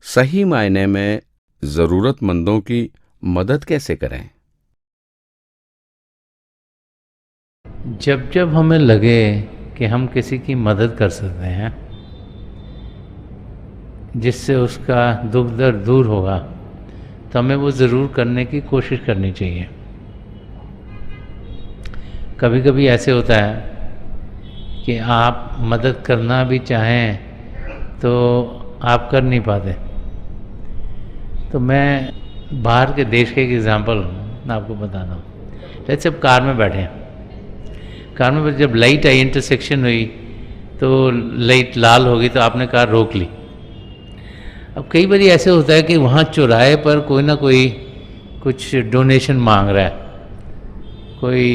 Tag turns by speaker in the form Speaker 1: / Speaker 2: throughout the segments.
Speaker 1: सही मायने में जरूरतमंदों की मदद कैसे करें?
Speaker 2: जब जब हमें लगे कि हम किसी की मदद कर सकते हैं जिससे उसका दुख दर्द दूर होगा, तो हमें वो ज़रूर करने की कोशिश करनी चाहिए। कभी कभी ऐसे होता है कि आप मदद करना भी चाहें तो आप कर नहीं पाते। तो मैं बाहर के देश के एक एग्ज़ाम्पल आपको बताता हूँ। जैसे अब कार में बैठे हैं, कार में जब लाइट आई, इंटरसेक्शन हुई, तो लाइट लाल होगी तो आपने कार रोक ली। अब कई बार ऐसे होता है कि वहाँ चौराहे पर कोई ना कोई कुछ डोनेशन मांग रहा है। कोई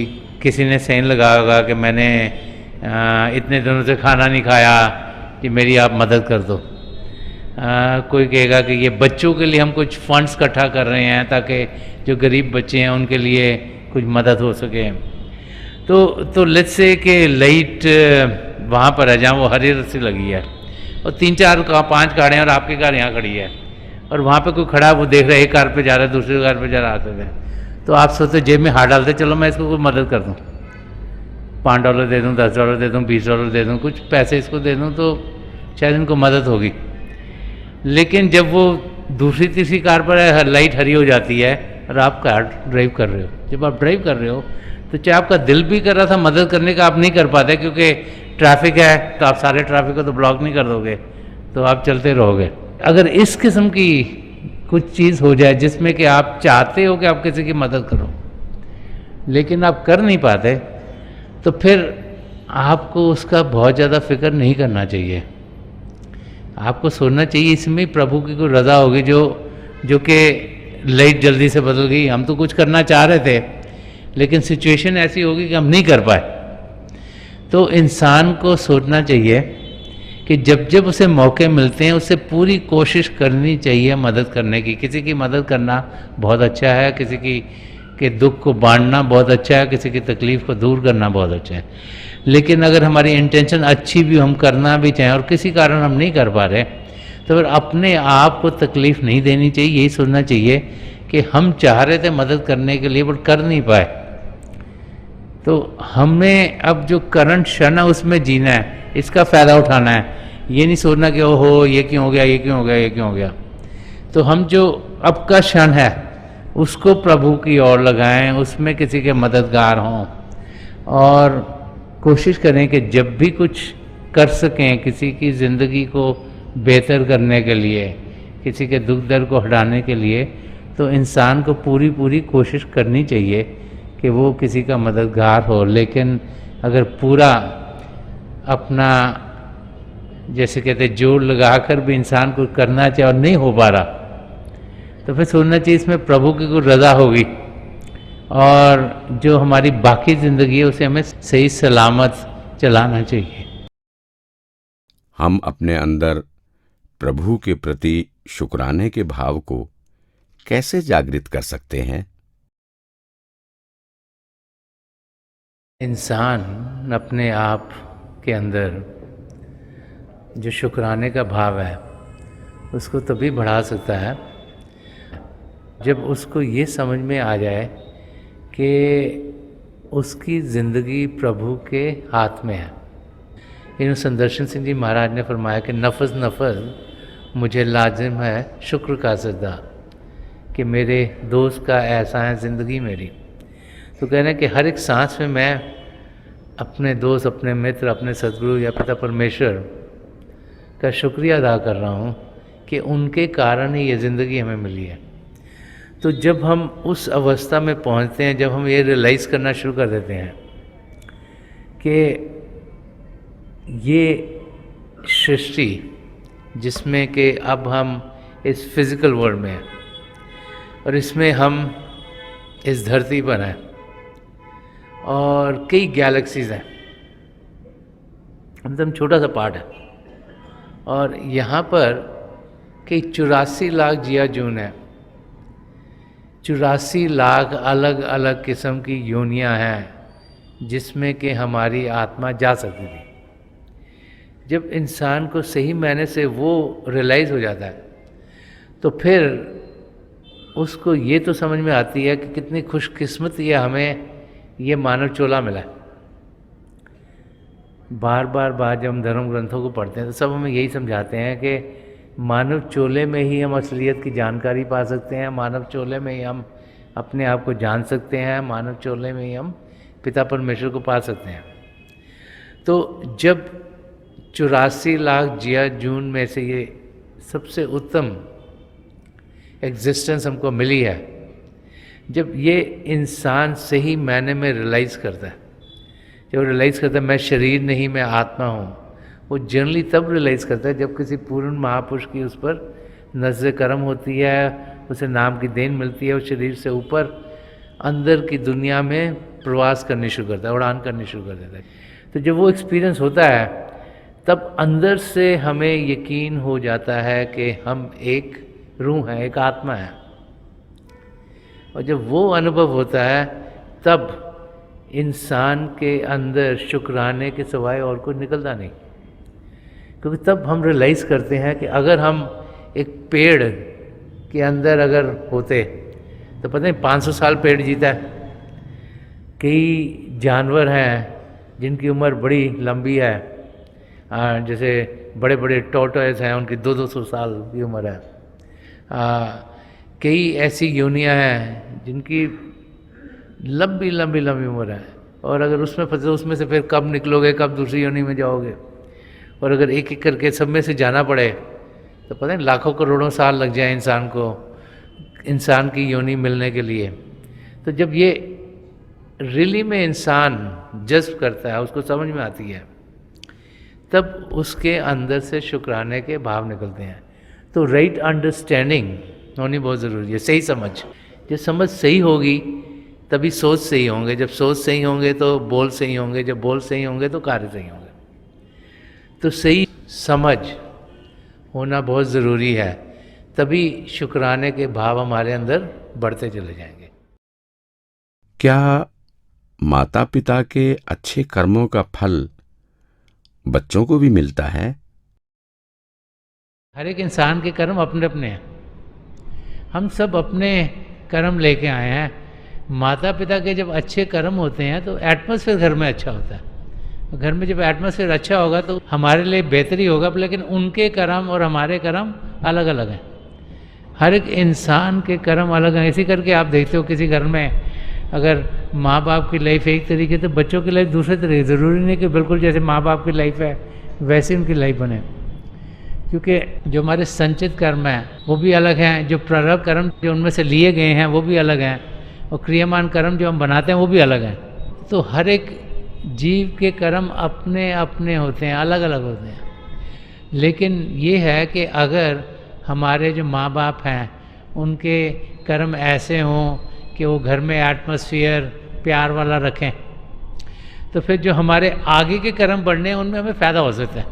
Speaker 2: किसी ने साइन लगा होगा कि मैंने इतने दिनों से खाना नहीं खाया, कि मेरी आप मदद कर दो। कोई कहेगा कि ये बच्चों के लिए हम कुछ फंड्स इकट्ठा कर रहे हैं ताकि जो गरीब बच्चे हैं उनके लिए कुछ मदद हो सके। तो लेट्स से कि लाइट वहाँ पर है जहाँ वो हरी रस्सी लगी है, और 3-4-5 कारें हैं और आपकी कार यहाँ खड़ी है, और वहाँ पे कोई खड़ा है, वो देख रहा है एक कार पे जा रहा है, दूसरी कार पे जा रहा आते थे। तो आप सोचते जेब में हाथ डालते, चलो मैं इसको कोई मदद कर दूँ, $5 दे दूँ, $10 दे दूँ, $20 दे दूँ, कुछ पैसे इसको दे दूँ तो शायद इनको मदद होगी। लेकिन जब वो दूसरी तीसरी कार पर लाइट हरी हो जाती है और आप कार ड्राइव कर रहे हो, जब आप ड्राइव कर रहे हो तो चाहे आपका दिल भी कर रहा था मदद करने का, आप नहीं कर पाते क्योंकि ट्रैफिक है, तो आप सारे ट्रैफिक को तो ब्लॉक नहीं कर दोगे, तो आप चलते रहोगे। अगर इस किस्म की कुछ चीज़ हो जाए जिसमें कि आप चाहते हो कि आप किसी की मदद करो लेकिन आप कर नहीं पाते, तो फिर आपको उसका बहुत ज़्यादा फिक्र नहीं करना चाहिए। आपको सोचना चाहिए इसमें प्रभु की कोई रज़ा होगी जो कि लाइट जल्दी से बदल गई। हम तो कुछ करना चाह रहे थे लेकिन सिचुएशन ऐसी होगी कि हम नहीं कर पाए। तो इंसान को सोचना चाहिए कि जब जब उसे मौके मिलते हैं उसे पूरी कोशिश करनी चाहिए मदद करने की। किसी की मदद करना बहुत अच्छा है, किसी के दुख को बांटना बहुत अच्छा है, किसी की तकलीफ़ को दूर करना बहुत अच्छा है। लेकिन अगर हमारी इंटेंशन अच्छी भी, हम करना भी चाहें और किसी कारण हम नहीं कर पा रहे, तो फिर अपने आप को तकलीफ़ नहीं देनी चाहिए। यही सोचना चाहिए कि हम चाह रहे थे मदद करने के लिए बट कर नहीं पाए, तो हमें अब जो करंट क्षण है उसमें जीना है, इसका फ़ायदा उठाना है। ये नहीं सोचना कि ओहो ये क्यों हो गया, ये क्यों हो गया, ये क्यों हो गया। तो हम जो अब का क्षण है उसको प्रभु की ओर लगाएं, उसमें किसी के मददगार हों और कोशिश करें कि जब भी कुछ कर सकें किसी की ज़िंदगी को बेहतर करने के लिए, किसी के दुख दर्द को हटाने के लिए, तो इंसान को पूरी पूरी कोशिश करनी चाहिए कि वो किसी का मददगार हो। लेकिन अगर पूरा अपना जैसे कहते जोर लगाकर भी इंसान को करना चाहे और नहीं हो पा रहा, तो फिर सोचना चाहिए इसमें प्रभु की कोई रज़ा होगी और जो हमारी बाकी ज़िंदगी है उसे हमें सही सलामत चलाना चाहिए।
Speaker 1: हम अपने अंदर प्रभु के प्रति शुक्राने के भाव को कैसे जागृत कर सकते हैं?
Speaker 2: इंसान अपने आप के अंदर जो शुक्राने का भाव है उसको तभी बढ़ा सकता है जब उसको ये समझ में आ जाए कि उसकी ज़िंदगी प्रभु के हाथ में है। इन संदर्शन सिंह जी महाराज ने फरमाया कि नफस नफस मुझे लाजिम है शुक्र का सजदा, कि मेरे दोस्त का ऐसा है ज़िंदगी मेरी। तो कह रहे हैं कि हर एक सांस में मैं अपने दोस्त, अपने मित्र, अपने सदगुरु या पिता परमेश्वर का शुक्रिया अदा कर रहा हूँ कि उनके कारण ही ये ज़िंदगी हमें मिली है। तो जब हम उस अवस्था में पहुँचते हैं, जब हम ये रियलाइज़ करना शुरू कर देते हैं कि ये सृष्टि जिसमें कि अब हम इस फिज़िकल वर्ल्ड में हैं और इसमें हम इस धरती पर हैं और कई गैलेक्सीज़ हैं, एकदम छोटा सा पार्ट है, और यहाँ पर कई 84 लाख जिया जून है, 84 लाख अलग अलग किस्म की योनियाँ हैं जिसमें कि हमारी आत्मा जा सकती थी। जब इंसान को सही मायने से वो रियलाइज़ हो जाता है तो फिर उसको ये तो समझ में आती है कि कितनी खुशकिस्मती है हमें ये मानव चोला मिला है। बार जब हम धर्म ग्रंथों को पढ़ते हैं तो सब हमें यही समझाते हैं कि मानव चोले में ही हम असलियत की जानकारी पा सकते हैं, मानव चोले में ही हम अपने आप को जान सकते हैं, मानव चोले में ही हम पिता परमेश्वर को पा सकते हैं। तो जब 84 लाख जिया जून में से ये सबसे उत्तम एग्जिस्टेंस हमको मिली है, जब ये इंसान सही मायने में रियलाइज़ करता है, जब रियलाइज़ करता है मैं शरीर नहीं मैं आत्मा हूँ, वो जनरली तब रियलाइज़ करता है जब किसी पूर्ण महापुरुष की उस पर नज़्र करम होती है, उसे नाम की देन मिलती है, उस शरीर से ऊपर अंदर की दुनिया में प्रवास करनी शुरू करता है, उड़ान करनी शुरू कर देता है। तो जब वो एक्सपीरियंस होता है तब अंदर से हमें यकीन हो जाता है कि हम एक रूह हैं, एक आत्मा है। और जब वो अनुभव होता है तब इंसान के अंदर शुक्राने के सिवाय और कुछ निकलता नहीं, क्योंकि तब हम रियलाइज़ करते हैं कि अगर हम एक पेड़ के अंदर अगर होते तो पता नहीं 500 साल पेड़ जीता है। कई जानवर हैं जिनकी उम्र बड़ी लंबी है, जैसे बड़े बड़े टॉर्टोइस हैं, उनकी 200-200 साल की उम्र है। कई ऐसी योनियां हैं जिनकी लंबी लंबी लंबी उम्र है, और अगर उसमें फंसे उसमें से फिर कब निकलोगे, कब दूसरी योनि में जाओगे। और अगर एक एक करके सब में से जाना पड़े तो पता नहीं लाखों करोड़ों साल लग जाए इंसान को इंसान की योनि मिलने के लिए। तो जब ये रियली में इंसान जज्ब करता है, उसको समझ में आती है, तब उसके अंदर से शुक्राने के भाव निकलते हैं। तो राइट अंडरस्टैंडिंग होनी बहुत ज़रूरी है, सही समझ। जब समझ सही होगी तभी सोच सही होंगे, जब सोच सही होंगे तो बोल सही होंगे, जब बोल सही होंगे तो कार्य सही होंगे। तो सही समझ होना बहुत ज़रूरी है, तभी शुक्राने के भाव हमारे अंदर बढ़ते चले जाएंगे।
Speaker 1: क्या माता पिता के अच्छे कर्मों का फल बच्चों को भी मिलता है?
Speaker 2: हर एक इंसान के कर्म अपने अपने हैं, हम सब अपने कर्म लेके आए हैं। माता पिता के जब अच्छे कर्म होते हैं तो एटमॉस्फेयर घर में अच्छा होता है। घर में जब एटमॉस्फेयर अच्छा होगा तो हमारे लिए बेहतरी होगा, लेकिन उनके कर्म और हमारे कर्म अलग अलग हैं। हर एक इंसान के कर्म अलग हैं। इसी करके आप देखते हो किसी घर में अगर माँ बाप की लाइफ एक तरीके तो बच्चों की लाइफ दूसरे तरीके। ज़रूरी नहीं कि बिल्कुल जैसे माँ बाप की लाइफ है वैसे उनकी लाइफ बने, क्योंकि जो हमारे संचित कर्म हैं वो भी अलग हैं, जो प्रारब्ध कर्म जो उनमें से लिए गए हैं वो भी अलग हैं, और क्रियामान कर्म जो हम बनाते हैं वो भी अलग हैं। तो हर एक जीव के कर्म अपने अपने होते हैं, अलग अलग होते हैं। लेकिन ये है कि अगर हमारे जो माँ बाप हैं उनके कर्म ऐसे हों कि वो घर में एटमॉस्फेयर प्यार वाला रखें, तो फिर जो हमारे आगे के कर्म बढ़ने हैं उनमें हमें फ़ायदा हो सकता है।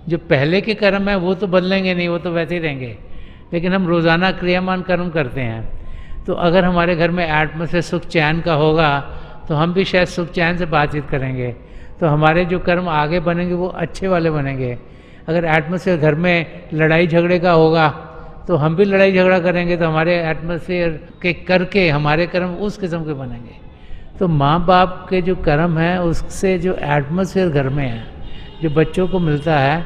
Speaker 2: जो पहले के कर्म हैं वो तो बदलेंगे नहीं, वो तो वैसे ही रहेंगे, लेकिन हम रोज़ाना क्रियामान कर्म करते हैं। तो अगर हमारे घर में एटमॉस्फेयर सुख चैन का होगा तो हम भी शायद सुख चैन से बातचीत करेंगे, तो हमारे जो कर्म आगे बनेंगे वो अच्छे वाले बनेंगे। अगर एटमॉस्फेयर घर में लड़ाई झगड़े का होगा तो हम भी लड़ाई झगड़ा करेंगे, तो हमारे एटमॉस्फेयर के करके हमारे कर्म उस किस्म के बनेंगे। तो माँ बाप के जो कर्म हैं उससे जो एटमॉस्फेयर घर में है जो बच्चों को मिलता है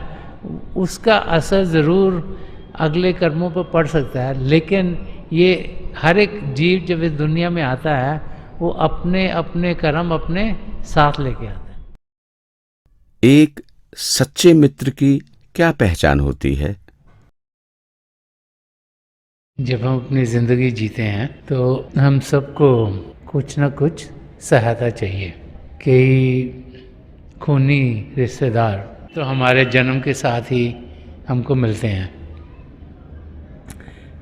Speaker 2: उसका असर ज़रूर अगले कर्मों पर पड़ सकता है। लेकिन ये हर एक जीव जब इस दुनिया में आता है वो अपने अपने कर्म अपने साथ लेके आता है।
Speaker 1: एक सच्चे मित्र की क्या पहचान होती है?
Speaker 2: जब हम अपनी ज़िंदगी जीते हैं तो हम सबको कुछ ना कुछ सहायता चाहिए। कई खूनी रिश्तेदार तो हमारे जन्म के साथ ही हमको मिलते हैं,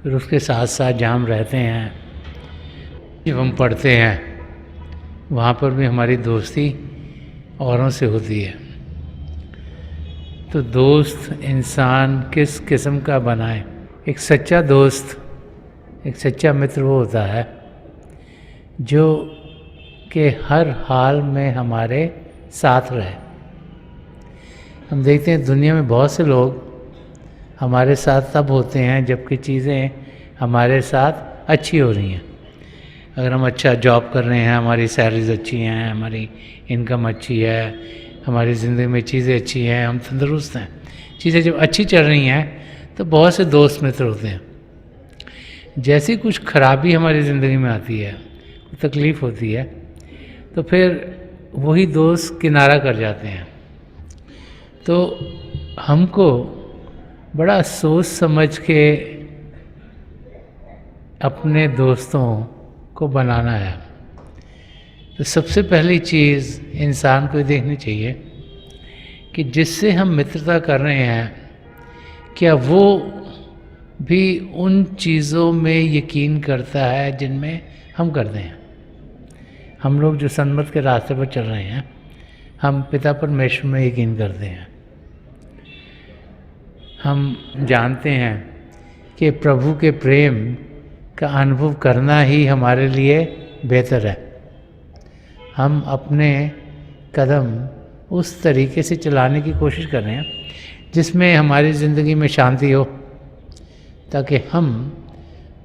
Speaker 2: फिर उसके साथ साथ जहाँ हम रहते हैं, जब हम पढ़ते हैं वहाँ पर भी हमारी दोस्ती औरों से होती है। तो दोस्त इंसान किस किस्म का बनाए? एक सच्चा दोस्त, एक सच्चा मित्र वो होता है जो कि हर हाल में हमारे साथ रहे। हम देखते हैं दुनिया में बहुत से लोग हमारे साथ तब होते हैं जबकि चीज़ें हमारे साथ अच्छी हो रही हैं। अगर हम अच्छा जॉब कर रहे हैं, हमारी सैलरीज अच्छी हैं, हमारी इनकम अच्छी है, हमारी ज़िंदगी में चीज़ें अच्छी हैं, हम तंदुरुस्त हैं, चीज़ें जब अच्छी चल रही हैं तो बहुत से दोस्त मित्र होते हैं। जैसी कुछ खराबी हमारी ज़िंदगी में आती है, तकलीफ़ होती है, तो फिर वही दोस्त किनारा कर जाते हैं। तो हमको बड़ा सोच समझ के अपने दोस्तों को बनाना है। तो सबसे पहली चीज़ इंसान को देखनी चाहिए कि जिससे हम मित्रता कर रहे हैं, क्या वो भी उन चीज़ों में यकीन करता है जिनमें हम करते हैं। हम लोग जो सन्मत के रास्ते पर चल रहे हैं, हम पिता परमेश्वर में यकीन करते हैं। हम जानते हैं कि प्रभु के प्रेम का अनुभव करना ही हमारे लिए बेहतर है। हम अपने कदम उस तरीके से चलाने की कोशिश कर रहे हैं जिसमें हमारी ज़िंदगी में शांति हो, ताकि हम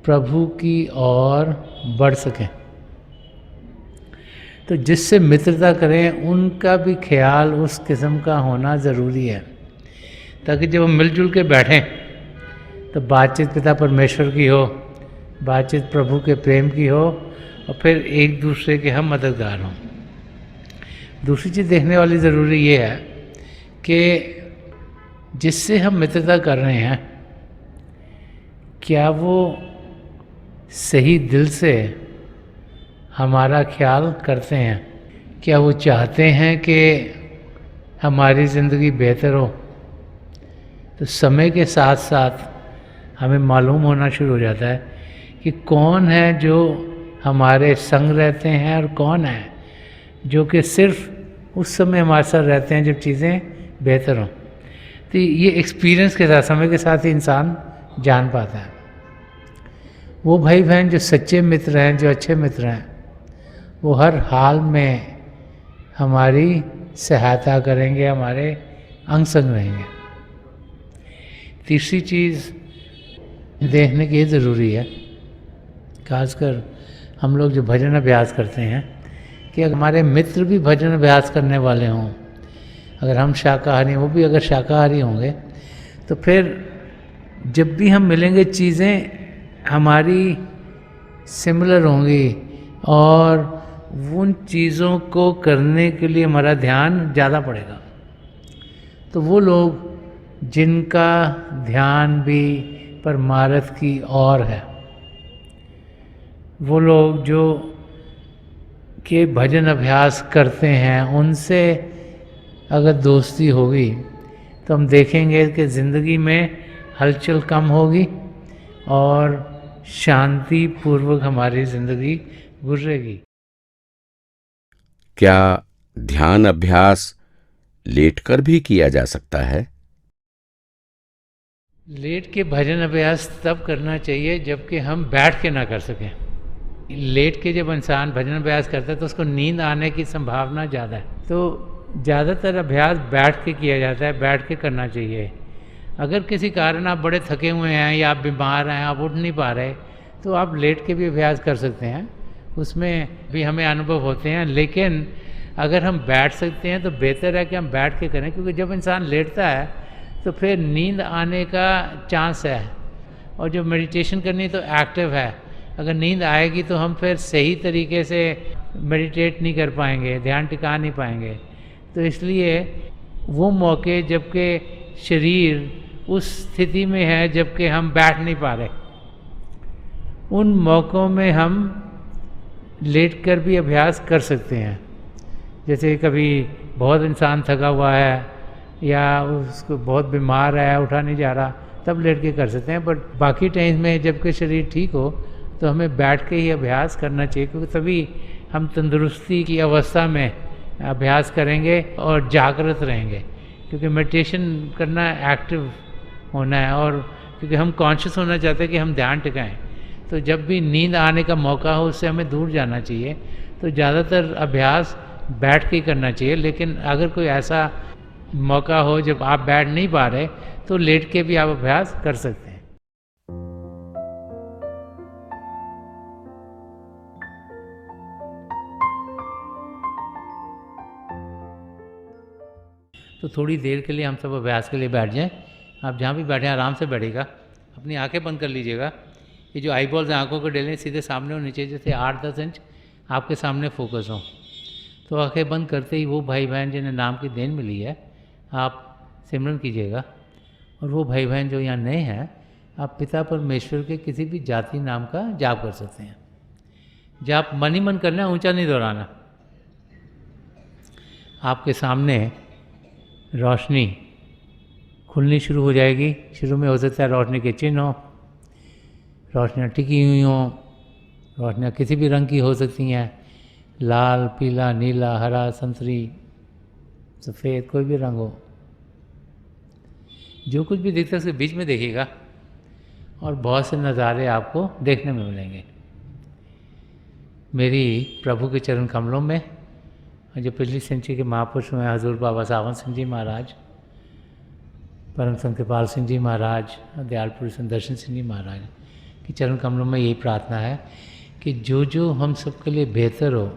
Speaker 2: प्रभु की ओर बढ़ सकें। तो जिससे मित्रता करें उनका भी ख्याल उस किस्म का होना ज़रूरी है, ताकि जब हम मिलजुल के बैठें तो बातचीत पिता परमेश्वर की हो, बातचीत प्रभु के प्रेम की हो, और फिर एक दूसरे के हम मददगार हों। दूसरी चीज़ देखने वाली ज़रूरी ये है कि जिससे हम मित्रता कर रहे हैं, क्या वो सही दिल से हमारा ख्याल करते हैं, क्या वो चाहते हैं कि हमारी ज़िंदगी बेहतर हो। तो समय के साथ साथ हमें मालूम होना शुरू हो जाता है कि कौन है जो हमारे संग रहते हैं और कौन है जो कि सिर्फ उस समय हमारे साथ रहते हैं जब चीज़ें बेहतर हों। तो ये एक्सपीरियंस के साथ, समय के साथ ही इंसान जान पाता है। वो भाई बहन जो सच्चे मित्र हैं, जो अच्छे मित्र हैं, वो हर हाल में हमारी सहायता करेंगे, हमारे अंग संग रहेंगे। तीसरी चीज़ देखने की ये ज़रूरी है, खासकर हम लोग जो भजन अभ्यास करते हैं, कि हमारे मित्र भी भजन अभ्यास करने वाले हों। अगर हम शाकाहारी, वो भी अगर शाकाहारी होंगे, तो फिर जब भी हम मिलेंगे चीज़ें हमारी सिमिलर होंगी और उन चीज़ों को करने के लिए हमारा ध्यान ज़्यादा पड़ेगा। तो वो लोग जिनका ध्यान भी परमार्थ की ओर है, वो लोग जो के भजन अभ्यास करते हैं, उनसे अगर दोस्ती होगी तो हम देखेंगे कि ज़िंदगी में हलचल कम होगी और शांति पूर्वक हमारी ज़िंदगी गुजरेगी।
Speaker 1: क्या ध्यान अभ्यास लेटकर भी किया जा सकता है?
Speaker 2: लेट के भजन अभ्यास तब करना चाहिए जबकि हम बैठ के ना कर सकें। लेट के जब इंसान भजन अभ्यास करता है तो उसको नींद आने की संभावना ज़्यादा है। तो ज़्यादातर अभ्यास बैठ के किया जाता है, बैठ के करना चाहिए। अगर किसी कारण आप बड़े थके हुए हैं या आप बीमार हैं, आप उठ नहीं पा रहे, तो आप लेट के भी अभ्यास कर सकते हैं, उसमें भी हमें अनुभव होते हैं। लेकिन अगर हम बैठ सकते हैं तो बेहतर है कि हम बैठ के करें, क्योंकि जब इंसान लेटता है तो फिर नींद आने का चांस है। और जो मेडिटेशन करनी तो एक्टिव है, अगर नींद आएगी तो हम फिर सही तरीके से मेडिटेट नहीं कर पाएंगे, ध्यान टिका नहीं पाएंगे। तो इसलिए वो मौके जबकि शरीर उस स्थिति में है जबकि हम बैठ नहीं पा रहे, उन मौक़ों में हम लेटकर भी अभ्यास कर सकते हैं। जैसे कभी बहुत इंसान थका हुआ है या उसको बहुत बीमार है, उठा नहीं जा रहा, तब लेट के कर सकते हैं। बट बाकी टाइम में जबकि शरीर ठीक हो तो हमें बैठ के ही अभ्यास करना चाहिए, क्योंकि तभी हम तंदुरुस्ती की अवस्था में अभ्यास करेंगे और जागृत रहेंगे। क्योंकि मेडिटेशन करना एक्टिव होना है, और क्योंकि हम कॉन्शियस होना चाहते हैं कि हम ध्यान टिकाएं। तो जब भी नींद आने का मौका हो उससे हमें दूर जाना चाहिए। तो ज़्यादातर अभ्यास बैठ के ही करना चाहिए, लेकिन अगर कोई ऐसा मौका हो जब आप बैठ नहीं पा रहे तो लेट के भी आप अभ्यास कर सकते हैं। तो थोड़ी देर के लिए हम सब अभ्यास के लिए बैठ जाएं। आप जहाँ भी बैठे आराम से बैठेगा, अपनी आंखें बंद कर लीजिएगा। ये जो आई बॉल्स आँखों को डेलें सीधे सामने होनी चाहिए, जैसे 8-10 इंच आपके सामने फोकस हो। तो आंखें बंद करते ही वो भाई बहन जिन्हें नाम की देन मिली है, आप सिमरन कीजिएगा। और वो भाई बहन जो यहाँ नए हैं, आप पिता परमेश्वर के किसी भी जाति नाम का जाप कर सकते हैं। जाप मन ही मन करना है, ऊंचा नहीं दोहराना। आपके सामने रोशनी खुलनी शुरू हो जाएगी। शुरू में हो सकता है रोशनी के चिन्ह हो, रोशनियाँ टिकी हुई हों, रोशनियाँ किसी भी रंग की हो सकती हैं, लाल, पीला, नीला, हरा, संतरी, सफ़ेद, कोई भी रंग हो। जो कुछ भी दिखता है उसके बीच में देखिएगा और बहुत से नज़ारे आपको देखने में मिलेंगे। मेरी प्रभु के चरण कमलों में जो पिछली सेंचुरी के महापुरुष हुए हजूर बाबा सावन सिंह जी महाराज, परम संत कृपाल सिंह जी महाराज, दयाल पुरुष दर्शन सिंह जी महाराज की चरण कमलों में यही प्रार्थना है कि जो जो हम सबके लिए बेहतर हो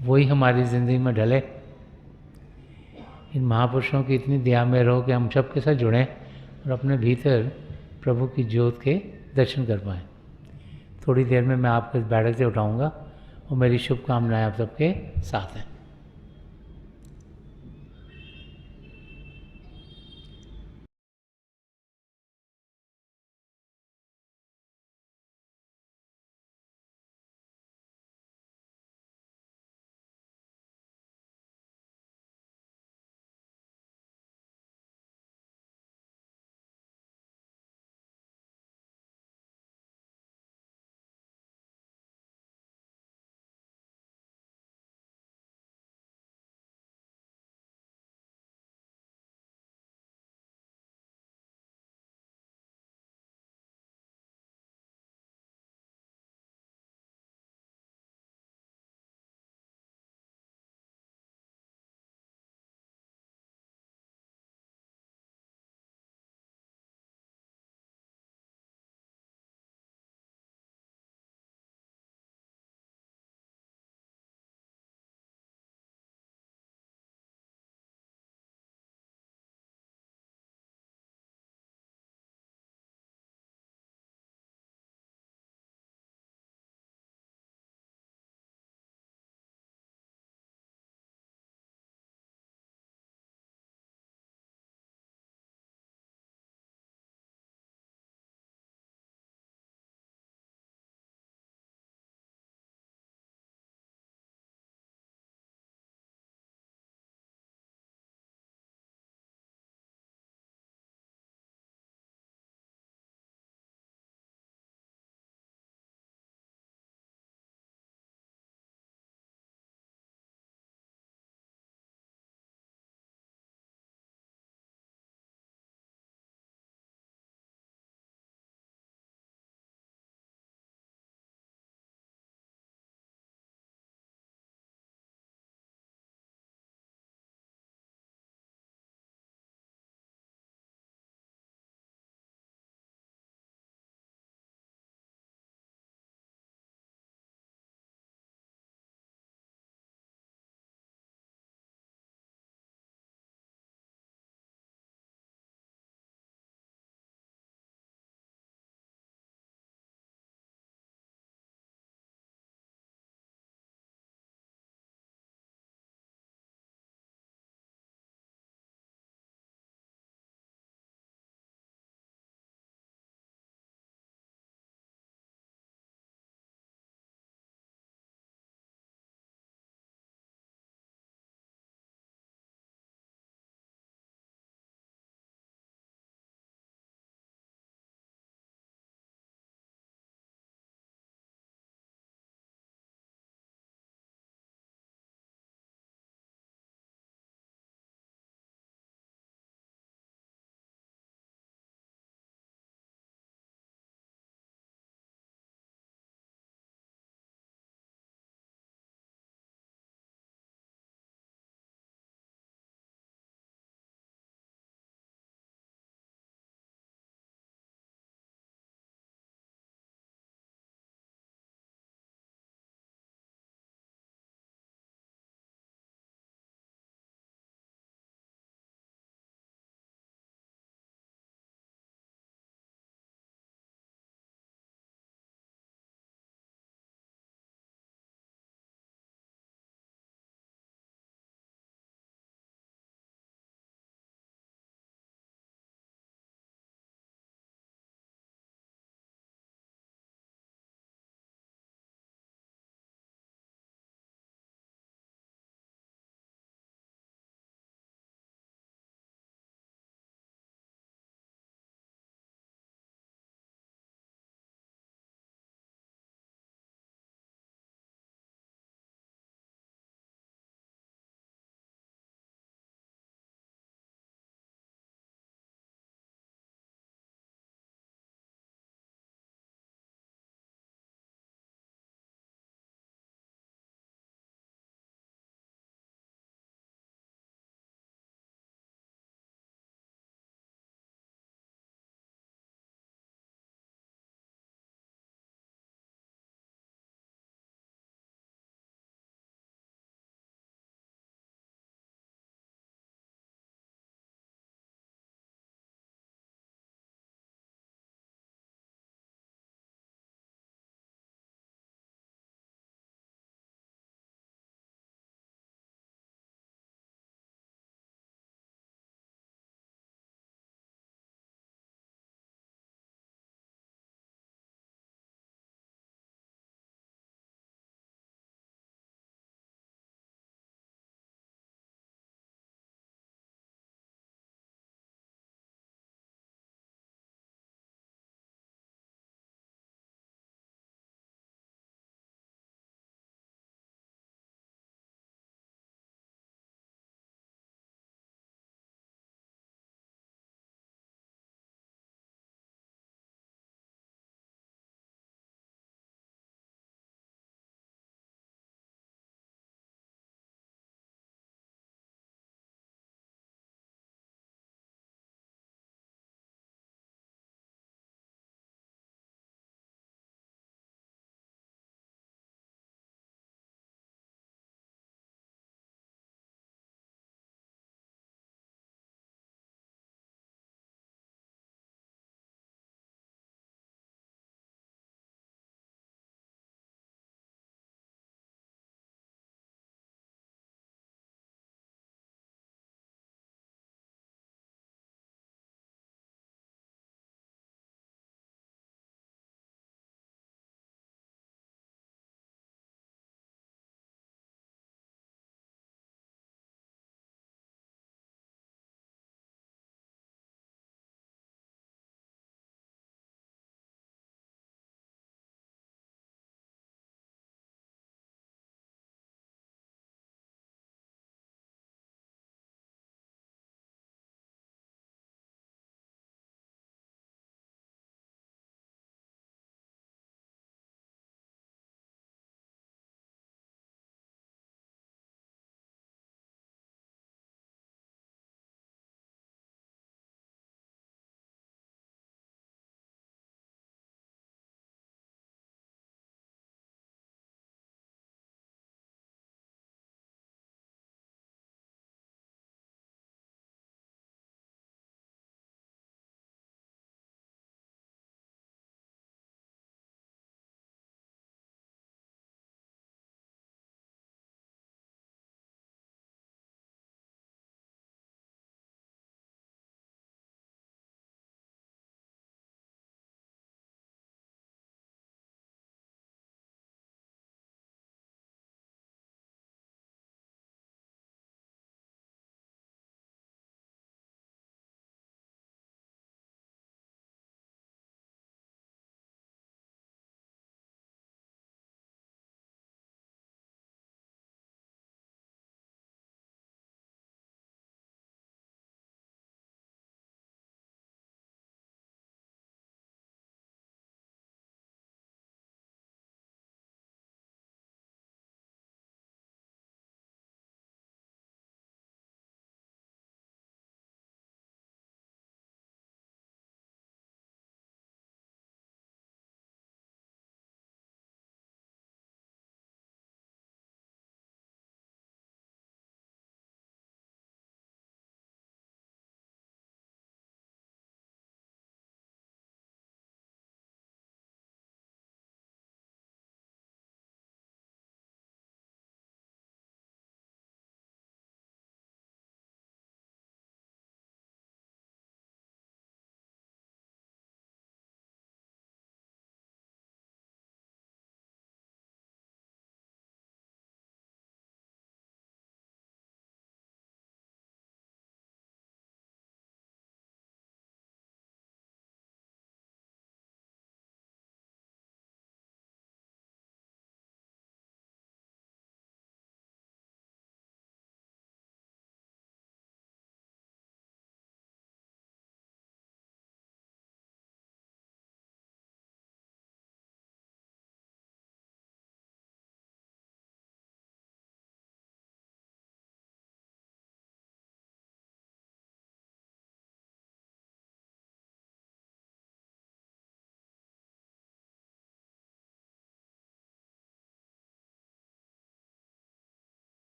Speaker 2: वही हमारी ज़िंदगी में ढले। इन महापुरुषों की इतनी दया में रहो कि हम सब के साथ जुड़ें और अपने भीतर प्रभु की ज्योत के दर्शन कर पाएँ। थोड़ी देर में मैं आपको इस बैठक से उठाऊँगा और मेरी शुभकामनाएं आप सबके साथ हैं।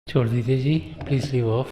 Speaker 2: छोड़ दीजिए जी, प्लीज़ लीव ऑफ।